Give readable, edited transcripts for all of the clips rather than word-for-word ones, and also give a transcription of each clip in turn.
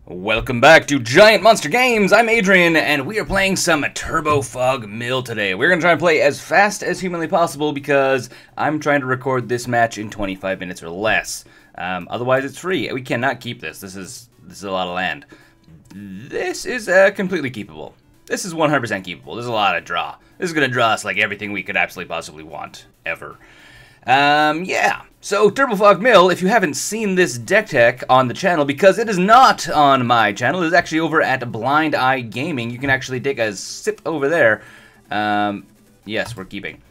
Welcome back to Giant Monster Games. I'm Adrian, and we are playing some Turbo Fog Mill today. We're going to try and play as fast as humanly possible because I'm trying to record this match in 25 minutes or less. Otherwise, it's free. We cannot keep this. This is a lot of land. This is completely keepable. This is 100% keepable. There's a lot of draw. This is going to draw us like everything we could absolutely possibly want, ever. Yeah. So, Turbo Fog Mill, if you haven't seen this deck tech on the channel, because it is not on my channel, it is actually over at Blind Eye Gaming. You can actually take a sip over there. Yes, we're keeping.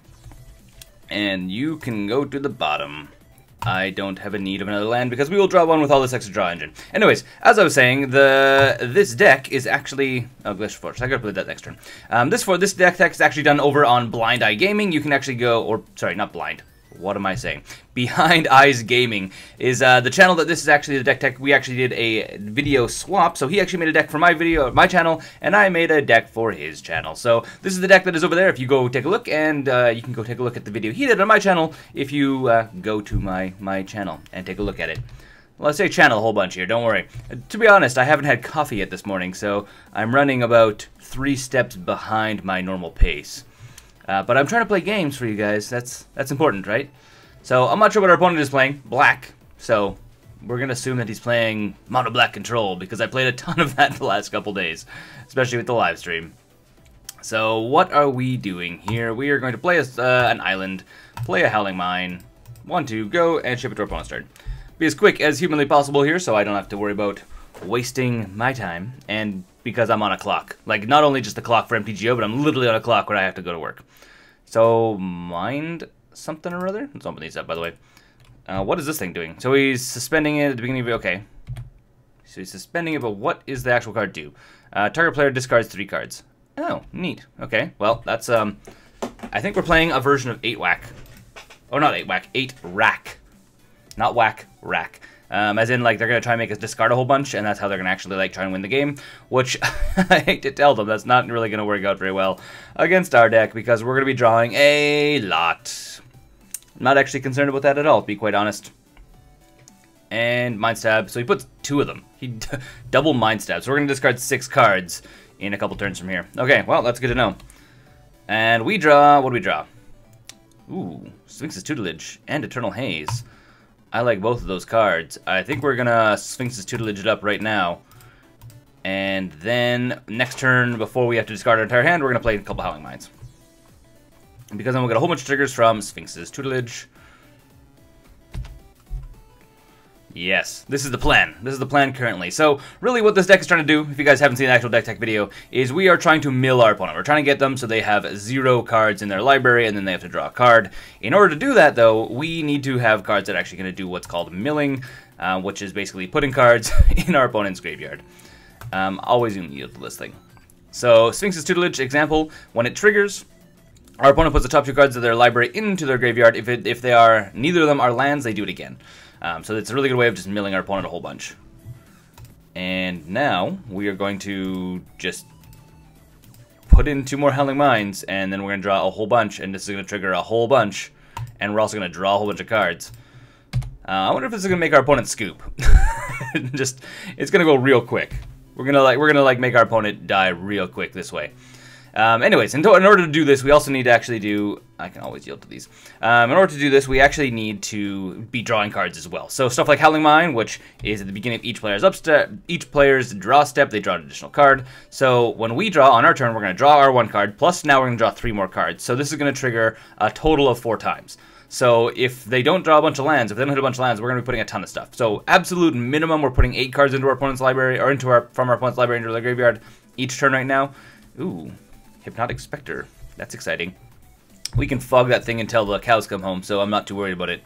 And you can go to the bottom. I don't have a need of another land because we will draw one with all this extra draw engine. Anyways, as I was saying, this deck is actually... Oh, Glacial Fortress. I gotta put that next turn. This deck tech is actually done over on Blind Eye Gaming. You can actually go... Or, sorry, not Blind. What am I saying? Behind Eyes Gaming is the channel that this is actually the deck tech. We actually did a video swap, so he actually made a deck for my channel, and I made a deck for his channel. So this is the deck that is over there. If you go take a look, and you can go take a look at the video he did on my channel if you go to my channel and take a look at it. Well, I say channel a whole bunch here, don't worry. To be honest, I haven't had coffee yet this morning, so I'm running about 3 steps behind my normal pace. But I'm trying to play games for you guys. That's important, right? So I'm not sure what our opponent is playing. Black. So we're going to assume that he's playing Mono Black Control because I played a ton of that the last couple days, especially with the live stream. So what are we doing here? We are going to play an island, play a Howling Mine, 1-2, go, and ship it to our opponent's turn. Be as quick as humanly possible here so I don't have to worry about wasting my time, and because I'm on a clock. Like, not only just the clock for MTGO, but I'm literally on a clock where I have to go to work. So, mind something or other? Let's open these up, by the way. What is this thing doing? So he's suspending it at the beginning of it. Okay. So he's suspending it, but what is the actual card do? Target player discards 3 cards. Oh, neat. Okay, well, that's, I think we're playing a version of 8-Whack. Oh, not 8-Whack, 8-Rack. Not Whack, Rack. As in, like, they're going to try and make us discard a whole bunch, and that's how they're going to actually, like, try and win the game, which, I hate to tell them, that's not really going to work out very well against our deck, because we're going to be drawing a lot. I'm not actually concerned about that at all, to be quite honest. And Mind Stab, so he puts 2 of them. He double Mind Stab, so we're going to discard 6 cards in a couple turns from here. Okay, well, that's good to know. And we draw, what do we draw? Ooh, Sphinx's Tutelage and Ethereal Haze. I like both of those cards. I think we're gonna Sphinx's Tutelage it up right now. And then next turn, before we have to discard our entire hand, we're gonna play a couple Howling Mines. Because then we'll get a whole bunch of triggers from Sphinx's Tutelage. Yes, this is the plan. This is the plan currently. So, really what this deck is trying to do, if you guys haven't seen the actual deck tech video, is we are trying to mill our opponent. We're trying to get them so they have 0 cards in their library, and then they have to draw a card. In order to do that, though, we need to have cards that are actually going to do what's called milling, which is basically putting cards in our opponent's graveyard. Always going to yield to this thing. So, Sphinx's Tutelage, example, when it triggers, our opponent puts the top 2 cards of their library into their graveyard. If they are, neither of them are lands, they do it again. So it's a really good way of just milling our opponent a whole bunch. And now we are going to just put in 2 more Howling Mines, and then we're going to draw a whole bunch, and this is going to trigger a whole bunch, and we're also going to draw a whole bunch of cards. I wonder if this is going to make our opponent scoop. It's going to go real quick. We're gonna make our opponent die real quick this way. Anyways, in order to do this, we also need to actually do... I can always yield to these. In order to do this, we actually need to be drawing cards as well. So stuff like Howling Mine, which is at the beginning of each player's draw step, they draw an additional card. So when we draw on our turn, we're going to draw our 1 card, plus now we're going to draw 3 more cards. So this is going to trigger a total of 4 times. So if they don't draw a bunch of lands, if they don't hit a bunch of lands, we're going to be putting a ton of stuff. So absolute minimum, we're putting 8 cards into our opponent's library, or from our opponent's library into their graveyard each turn right now. Ooh. Hypnotic Spectre. That's exciting. We can fog that thing until the cows come home, so I'm not too worried about it.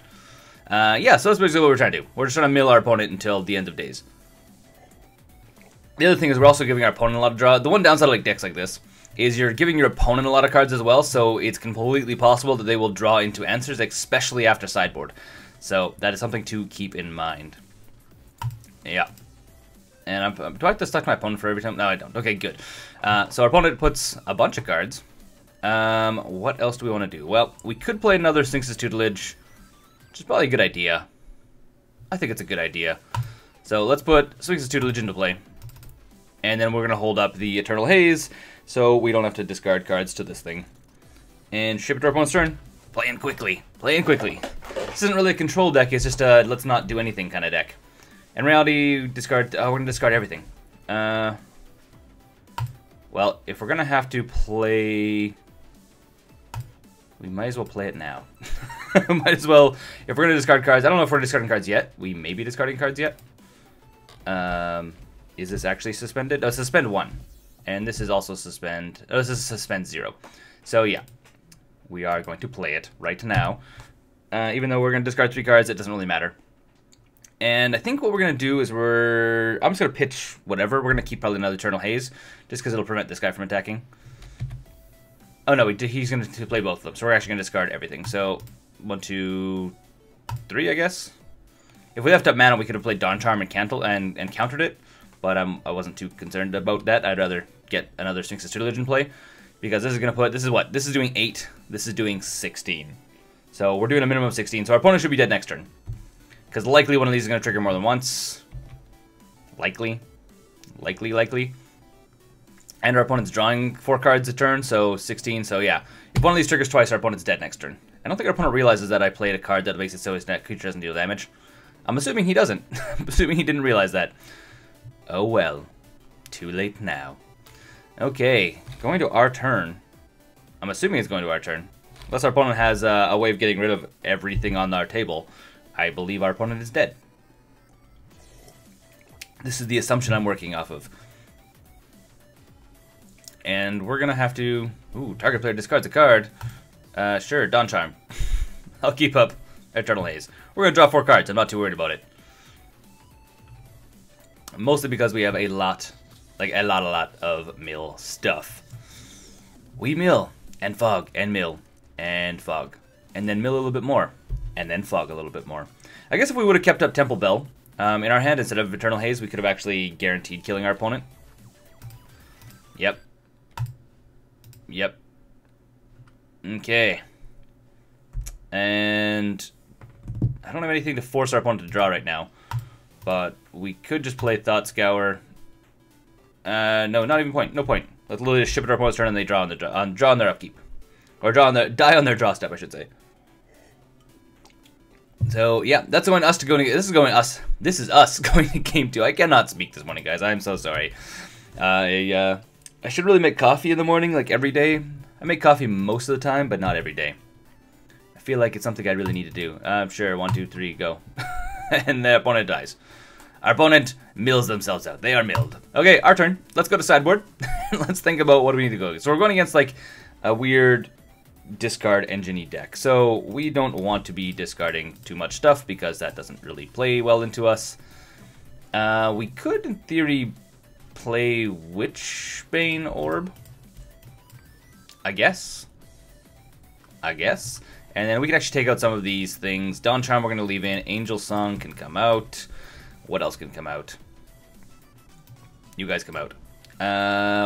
Yeah, so that's basically what we're trying to do. We're just trying to mill our opponent until the end of days. The other thing is we're also giving our opponent a lot of draw. The one downside of like decks like this is you're giving your opponent a lot of cards as well, so it's completely possible that they will draw into answers, especially after sideboard. So that is something to keep in mind. Yeah. And do I have to select my opponent for every time? No, I don't. Okay, good. So our opponent puts a bunch of cards. What else do we want to do? Well, we could play another Sphinx's Tutelage, which is probably a good idea. I think it's a good idea. So let's put Sphinx's Tutelage into play. And then we're going to hold up the Eternal Haze, so we don't have to discard cards to this thing. And ship it to our opponent's turn. Playing quickly. Playing quickly. This isn't really a control deck, it's just a let's not do anything kind of deck. In reality, discard. We're going to discard everything. Well, if we're going to have to play... We might as well play it now. Might as well... If we're going to discard cards... I don't know if we're discarding cards yet. We may be discarding cards yet. Is this actually suspended? Oh, suspend 1. And this is also suspend... Oh, this is suspend 0. So, yeah. We are going to play it right now. Even though we're going to discard 3 cards, it doesn't really matter. And I think what we're going to do is I'm just going to pitch whatever. We're going to keep probably another Eternal Haze, just because it'll prevent this guy from attacking. Oh no, he's going to play both of them, so we're actually going to discard everything. So, 1, 2, 3, I guess. If we left up mana, we could have played Dawn Charm and countered it, but I wasn't too concerned about that. I'd rather get another Sphinx's Tutelage in play, because this is going to put... This is what? This is doing 8. This is doing 16. So we're doing a minimum of 16, so our opponent should be dead next turn. Because likely one of these is going to trigger more than once. Likely. And our opponent's drawing 4 cards a turn, so 16. So yeah, if one of these triggers twice, our opponent's dead next turn. I don't think our opponent realizes that I played a card that makes it so his creature doesn't deal damage. I'm assuming he doesn't. I'm assuming he didn't realize that. Oh well. Too late now. Okay, going to our turn. I'm assuming it's going to our turn. Unless our opponent has a way of getting rid of everything on our table. I believe our opponent is dead. This is the assumption I'm working off of. And we're going to have to... Ooh, target player discards a card. Sure, Dawn Charm. I'll keep up Eternal Haze. We're going to draw 4 cards. I'm not too worried about it. Mostly because we have a lot of mill stuff. We mill, and fog, and mill, and fog. And then mill a little bit more. And then fog a little bit more. I guess if we would have kept up Temple Bell in our hand instead of Eternal Haze, we could have actually guaranteed killing our opponent. Yep. Okay. And I don't have anything to force our opponent to draw right now. But we could just play Thought Scour. No, not even point. No point. Let's literally just ship it to our opponent's turn and they draw on their upkeep. Or die on their draw step, I should say. So yeah, that's going us to go to. This is us going to game 2. I cannot speak this morning, guys. I'm so sorry. I should really make coffee in the morning, like every day. I make coffee most of the time, but not every day. I feel like it's something I really need to do. Sure, 1, 2, 3, go, and the opponent dies. Our opponent mills themselves out. They are milled. Okay, our turn. Let's go to sideboard. Let's think about what do we need to go. So we're going against like a weird discard engine-y deck. So we don't want to be discarding too much stuff because that doesn't really play well into us. We could, in theory, play Witchbane Orb. I guess. And then we can actually take out some of these things. Dawn Charm we're going to leave in. Angelsong can come out. What else can come out? You guys come out.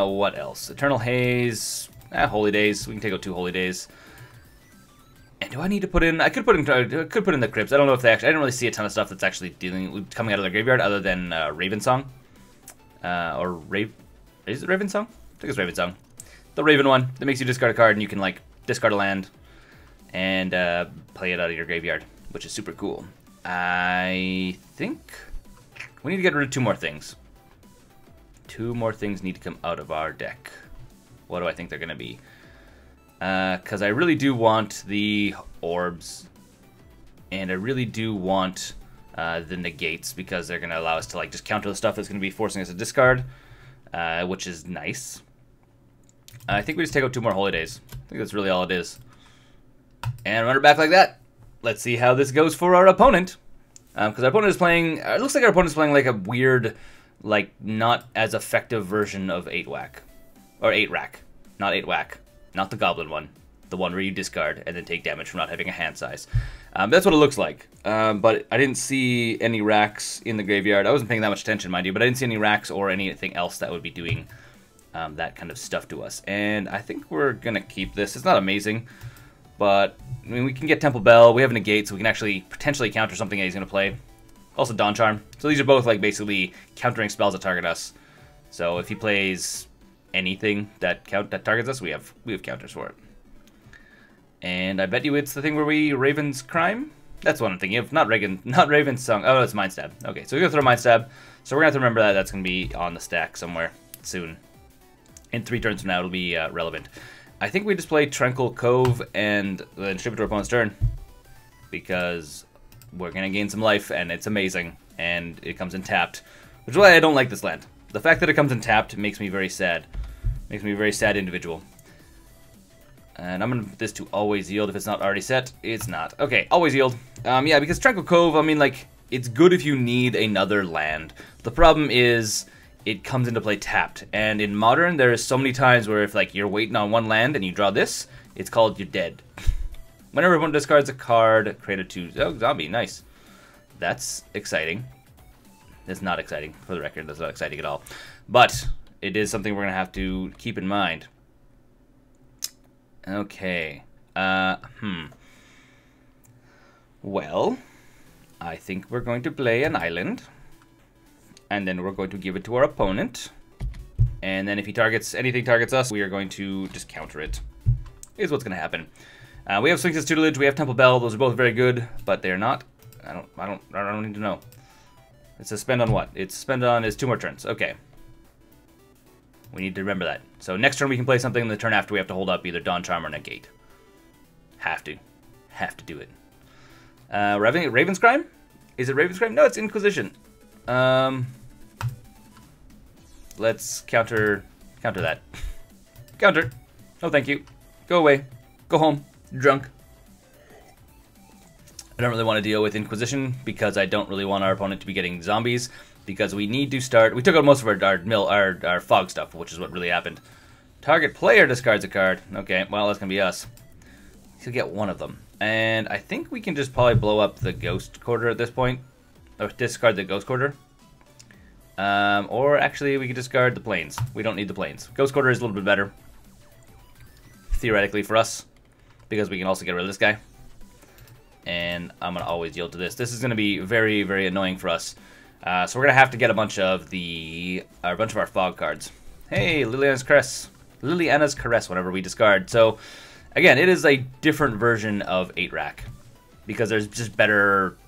What else? Eternal Haze. Holy Days. We can take out 2 Holy Days. And do I need to put in... I could put in the Crypts. I don't know if they actually... I didn't really see a ton of stuff that's actually coming out of their graveyard other than Ravensong. Is it Ravensong? I think it's Ravensong. The Raven one that makes you discard a card and you can like discard a land and play it out of your graveyard, which is super cool. I think we need to get rid of 2 more things. 2 more things need to come out of our deck. What do I think they're going to be? Because I really do want the orbs, and I really do want the negates because they're going to allow us to like just counter the stuff that's going to be forcing us to discard, which is nice. I think we just take out 2 more Holy Days. I think that's really all it is. And run it back like that. Let's see how this goes for our opponent. Because our opponent is playing... it looks like our opponent is playing like a weird, like, not as effective version of 8-Whack. Or 8-Rack. Not 8-Whack. Not the Goblin one. The one where you discard and then take damage from not having a hand size. That's what it looks like. But I didn't see any racks in the graveyard. I wasn't paying that much attention, mind you. But I didn't see any racks or anything else that would be doing that kind of stuff to us. And I think we're going to keep this. It's not amazing. But, I mean, we can get Temple Bell. We have Negate, so we can actually potentially counter something that he's going to play. Also Dawn Charm. So these are both, like, basically countering spells that target us. So if he plays anything that targets us, we have counters for it. And I bet you it's the thing where we Raven's Crime? That's what I'm thinking of. Not Raven's Song. Oh, it's Mind Stab. Okay, so we're going to throw Mind Stab. So we're going to have to remember that that's going to be on the stack somewhere soon. In 3 turns from now, it'll be relevant. I think we just play Tranquil Cove and then ship it to our opponent's turn. Because we're going to gain some life, and it's amazing. And it comes in tapped. Which is why I don't like this land. The fact that it comes in tapped makes me very sad. Makes me a very sad individual. And I'm going to put this to always yield if it's not already set. It's not. Okay, always yield. Yeah, because Tranquil Cove, I mean, like, it's good if you need another land. The problem is it comes into play tapped. And in Modern, there's so many times where if, like, you're waiting on one land and you draw this, it's called you're dead. Whenever everyone discards a card, create a 2... Oh, zombie, nice. That's exciting. That's not exciting, for the record. That's not exciting at all. But it is something we're going to have to keep in mind. Okay. Well, I think we're going to play an island. And then we're going to give it to our opponent. And then if he targets, anything targets us, we are going to just counter it. Is what's going to happen. We have Sphinx's Tutelage, we have Temple Bell. Those are both very good, but they're not. I don't need to know. It's a spend on what? It's spend on is 2 more turns. Okay. We need to remember that. So next turn we can play something, and the turn after we have to hold up either Dawn Charm or Negate. Have to do it. Raven's Crime? Is it Raven's Crime? No, it's Inquisition. Let's counter that. Counter. No, thank you. Go away. Go home. Drunk. I don't really want to deal with Inquisition because I don't really want our opponent to be getting zombies. Because we need to start... We took out most of our fog stuff, which is what really happened. Target player discards a card. Okay, well, that's going to be us. He'll get one of them. And I think we can just probably blow up the Ghost Quarter at this point. Or discard the Ghost Quarter. Or actually, we could discard the Plains. We don't need the Plains. Ghost Quarter is a little bit better. Theoretically for us. Because we can also get rid of this guy. And I'm going to always yield to this. This is going to be very, very annoying for us. So we're gonna have to get a bunch of our fog cards. Hey, Liliana's Caress whenever we discard. So again, it is a different version of 8-rack because there's just better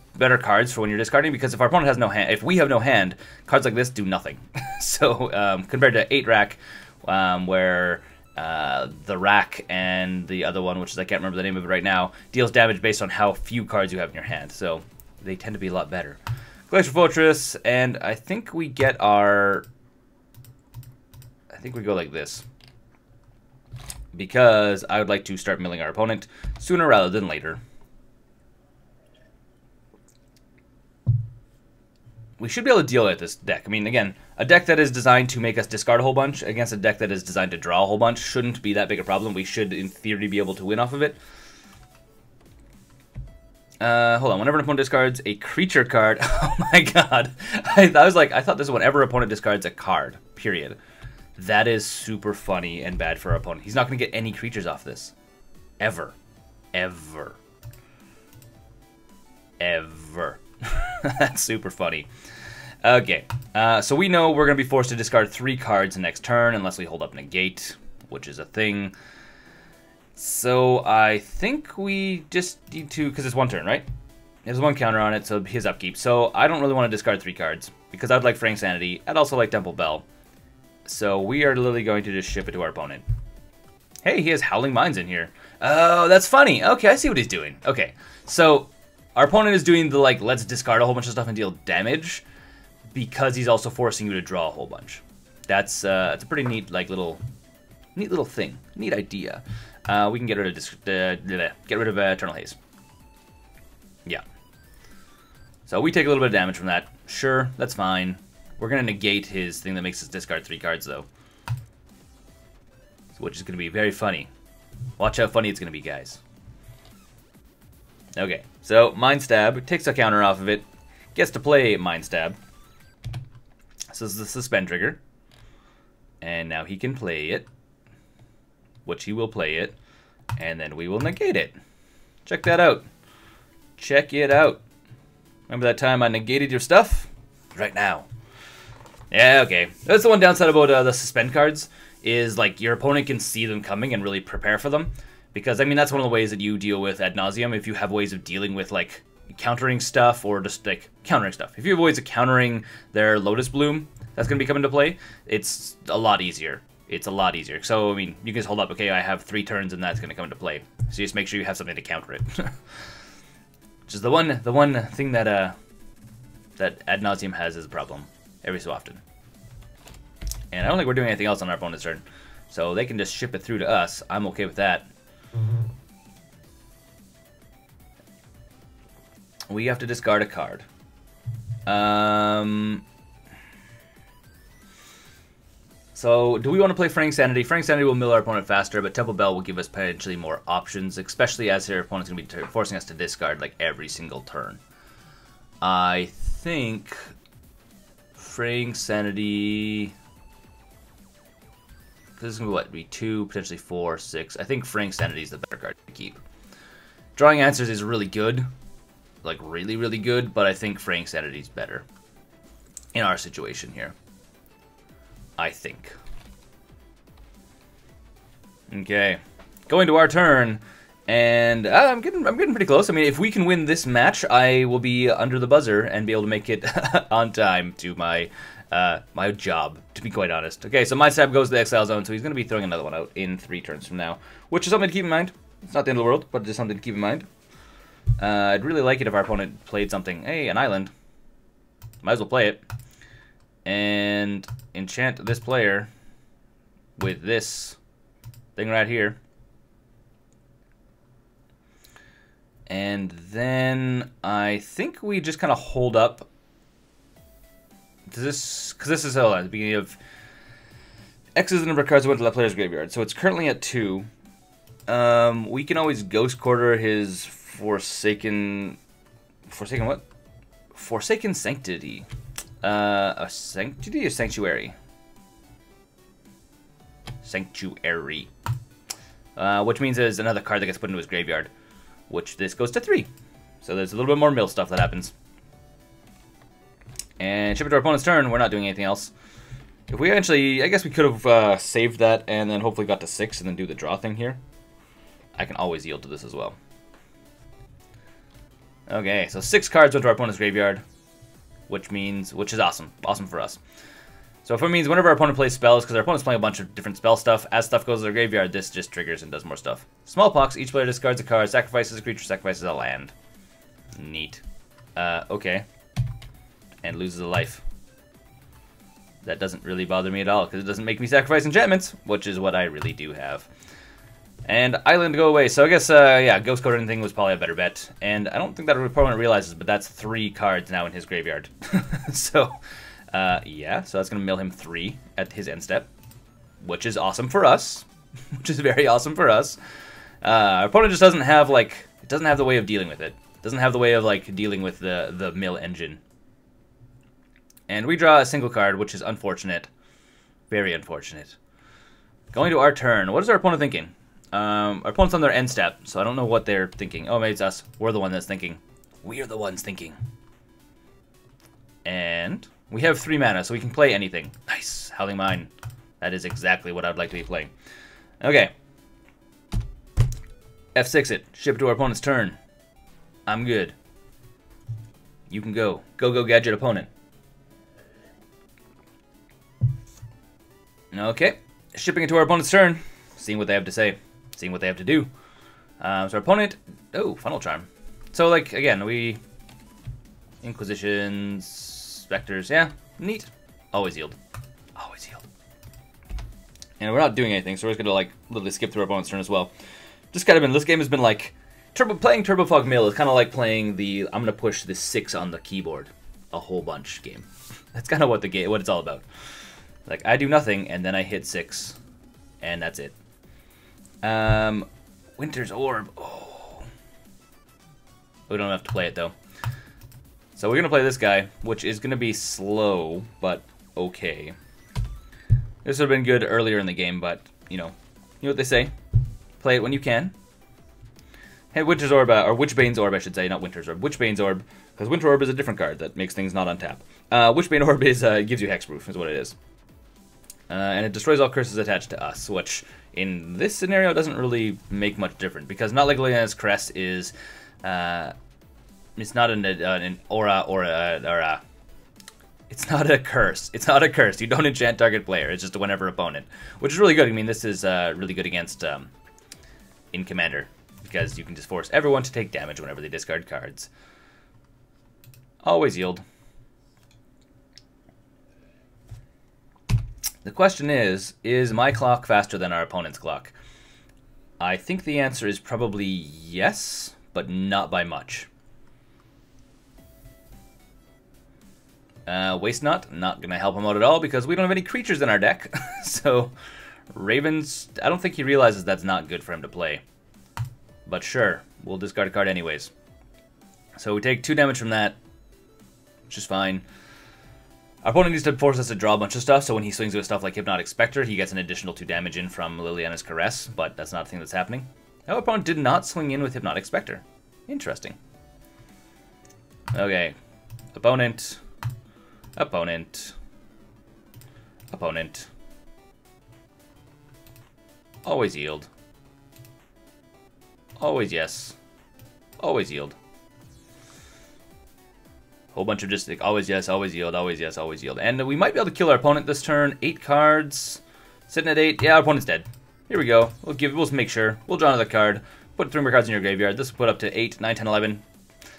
cards for when you're discarding. Because if our opponent has no hand, if we have no hand, cards like this do nothing. So compared to 8-rack, where the rack and the other one, which is I can't remember the name of it right now, deals damage based on how few cards you have in your hand. So they tend to be a lot better. Glacial Fortress, and I think we get our... I think we go like this. Because I would like to start milling our opponent sooner rather than later. We should be able to deal with this deck. I mean, again, a deck that is designed to make us discard a whole bunch against a deck that is designed to draw a whole bunch shouldn't be that big a problem. We should, in theory, be able to win off of it. Hold on. Whenever an opponent discards a creature card, oh my god, I thought this is whenever an opponent discards a card. Period. That is super funny and bad for our opponent. He's not going to get any creatures off this, ever. That's super funny. Okay, so we know we're going to be forced to discard 3 cards next turn unless we hold up Negate, which is a thing. So I think we just need to, because it's 1 turn, right? There's 1 counter on it, so his upkeep. So I don't really want to discard 3 cards, because I'd like Fraying Sanity. I'd also like Temple Bell. So we are literally going to just ship it to our opponent. Hey, he has Howling Mines in here. Oh, that's funny. Okay, I see what he's doing. Okay, so our opponent is doing the, like, let's discard a whole bunch of stuff and deal damage, because he's also forcing you to draw a whole bunch. That's it's a pretty neat, like, neat little thing. Neat idea. We can get rid of Eternal Haze. Yeah. So we take a little bit of damage from that. Sure, that's fine. We're going to negate his thing that makes us discard 3 cards, though. Which is going to be very funny. Watch how funny it's going to be, guys. Okay, so Mind Stab takes a counter off of it. Gets to play Mind Stab. So this is the suspend trigger. And now he can play it. Which he will play it. And then we will negate it. Check that out. Check it out. Remember that time I negated your stuff? Right now. Yeah, okay. That's the one downside about the suspend cards, is like your opponent can see them coming and really prepare for them. Because, I mean, that's one of the ways that you deal with ad nauseum, if you have ways of dealing with, like, countering stuff or just, like, countering stuff. If you have ways of countering their Lotus Bloom, that's going to be coming into play, it's a lot easier. It's a lot easier. So, I mean, you can just hold up, okay, I have 3 turns and that's going to come into play. So you just make sure you have something to counter it. Which is the one thing that that ad nauseum has as a problem every so often. And I don't think we're doing anything else on our opponent's turn. So they can just ship it through to us. I'm okay with that. We have to discard a card. So, do we want to play Fraying Sanity? Fraying Sanity will mill our opponent faster, but Temple Bell will give us potentially more options, especially as their opponent's going to be forcing us to discard like every single turn. I think Fraying Sanity... This is going to be what? Be 2, potentially 4, 6. I think Fraying Sanity is the better card to keep. Drawing Answers is really good. Like, really, really good, but I think Fraying Sanity is better. In our situation here. I think. Okay. Going to our turn. And I'm getting pretty close. I mean, if we can win this match, I will be under the buzzer and be able to make it on time to my my job, to be quite honest. Okay, so my stab goes to the exile zone, so he's going to be throwing another one out in 3 turns from now, which is something to keep in mind. It's not the end of the world, but just something to keep in mind. I'd really like it if our opponent played something. Hey, an island. Might as well play it. And enchant this player with this thing right here. And then I think we just kind of hold up. Does this, because this is at the beginning of X is the number of cards that went to that player's graveyard. So it's currently at 2. We can always Ghost Quarter his Forsaken what? Forsaken Sanctity. A Sanctity or Sanctuary? Sanctuary. Which means there's another card that gets put into his graveyard. Which this goes to 3. So there's a little bit more mill stuff that happens. And ship it to our opponent's turn. We're not doing anything else. If we eventually... I guess we could have saved that and then hopefully got to 6 and then do the draw thing here. I can always yield to this as well. Okay, so 6 cards went to our opponent's graveyard. Which is awesome. Awesome for us. So if it means whenever our opponent plays spells, because our opponent's playing a bunch of different spell stuff, as stuff goes to their graveyard, this just triggers and does more stuff. Smallpox, each player discards a card, sacrifices a creature, sacrifices a land. Neat. Okay. And loses a life. That doesn't really bother me at all, because it doesn't make me sacrifice enchantments, which is what I really do have. And Island go away, so I guess, yeah, Ghost Code or anything was probably a better bet. And I don't think that our opponent realizes, but that's 3 cards now in his graveyard. So, yeah, so that's going to mill him 3 at his end step, which is awesome for us. Which is very awesome for us. Our opponent just doesn't have, like, it doesn't have the way of dealing with it. Doesn't have the way of, like, dealing with the mill engine. And we draw a single card, which is unfortunate. Very unfortunate. Going to our turn. What is our opponent thinking? Our opponent's on their end step, so I don't know what they're thinking. Oh, maybe it's us. We're the one that's thinking. We are the ones thinking. And we have 3 mana, so we can play anything. Nice. Howling Mine. That is exactly what I'd like to be playing. Okay. F6 it. Ship it to our opponent's turn. I'm good. You can go. Go, gadget opponent. Okay. Shipping it to our opponent's turn. Seeing what they have to say. Seeing what they have to do. So our opponent... Oh, Funnel Charm. So, like, again, we... Inquisitions... Specters. Yeah, neat. Always yield. Always yield. And we're not doing anything, so we're just going to, like, literally skip through our opponent's turn as well. Just kind of been... This game has been, like... Playing Turbo Fog Mill is kind of like playing the... I'm going to push this 6 on the keyboard. A whole bunch game. That's kind of what it's all about. Like, I do nothing, and then I hit 6. And that's it. Winter's Orb. Oh. We don't have to play it, though. So we're going to play this guy, which is going to be slow, but okay. This would have been good earlier in the game, but, you know what they say. Play it when you can. Hey, Winter's Orb, or Witchbane's Orb, I should say, not Winter's Orb. Witchbane's Orb. Because Winter Orb is a different card that makes things not untap. Witchbane Orb is gives you hexproof, is what it is. And it destroys all curses attached to us, which in this scenario doesn't really make much difference, because not like Liliana's Crest is, it's not an aura or a, it's not a curse. It's not a curse. You don't enchant target player. It's just a whenever opponent, which is really good. I mean, this is really good against in Commander, because you can just force everyone to take damage whenever they discard cards. Always yield. The question is my clock faster than our opponent's clock? I think the answer is probably yes, but not by much. Waste not going to help him out at all because we don't have any creatures in our deck. So, Ravens, I don't think he realizes that's not good for him to play. But sure, we'll discard a card anyways. So we take 2 damage from that, which is fine. Our opponent needs to force us to draw a bunch of stuff, so when he swings with stuff like Hypnotic Spectre, he gets an additional 2 damage in from Liliana's Caress, but that's not a thing that's happening. Our opponent did not swing in with Hypnotic Spectre. Interesting. Okay. Opponent. Opponent. Opponent. Always yield. Always yes. Always yield. Whole bunch of just like always yes, always yield, always yes, always yield. And we might be able to kill our opponent this turn. 8 cards. Sitting at 8. Yeah, our opponent's dead. Here we go. We'll make sure. We'll draw another card. Put 3 more cards in your graveyard. This will put up to 8, 9, 10, 11.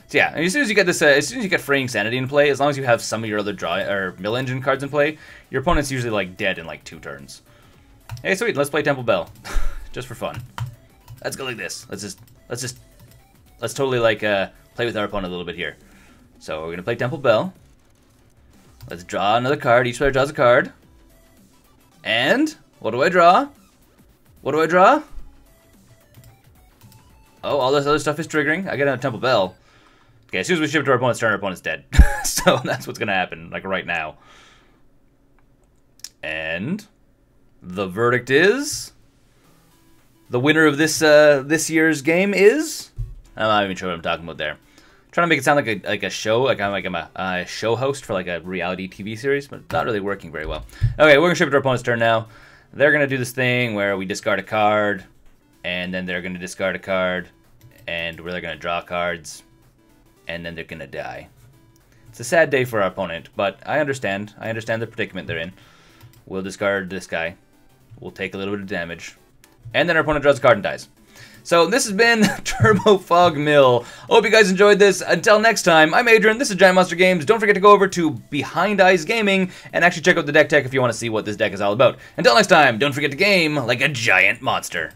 So yeah, and as soon as you get this, as soon as you get Fraying Sanity in play, as long as you have some of your other draw or Mill Engine cards in play, your opponent's usually like dead in like 2 turns. Hey, sweet. Let's play Temple Bell, just for fun. Let's go like this. Let's totally like play with our opponent a little bit here. So we're gonna play Temple Bell. Let's draw another card. Each player draws a card. And what do I draw? What do I draw? Oh, all this other stuff is triggering. I get a Temple Bell. Okay, as soon as we ship it to our opponent's turn, our opponent's dead. So that's what's gonna happen, like right now. And the verdict is the winner of this this year's game is. I'm not even sure what I'm talking about there. Trying to make it sound like a show, like I'm a show host for like a reality TV series, but not really working very well. Okay, we're gonna ship it to our opponent's turn now. They're gonna do this thing where we discard a card, and then they're gonna discard a card, and we're gonna draw cards, and then they're gonna die. It's a sad day for our opponent, but I understand. I understand the predicament they're in. We'll discard this guy. We'll take a little bit of damage, and then our opponent draws a card and dies. So this has been Turbo Fog Mill. Hope you guys enjoyed this. Until next time, I'm Adrian. This is Giant Monster Games. Don't forget to go over to Behind Eyes Gaming and actually check out the deck tech if you want to see what this deck is all about. Until next time, don't forget to game like a giant monster.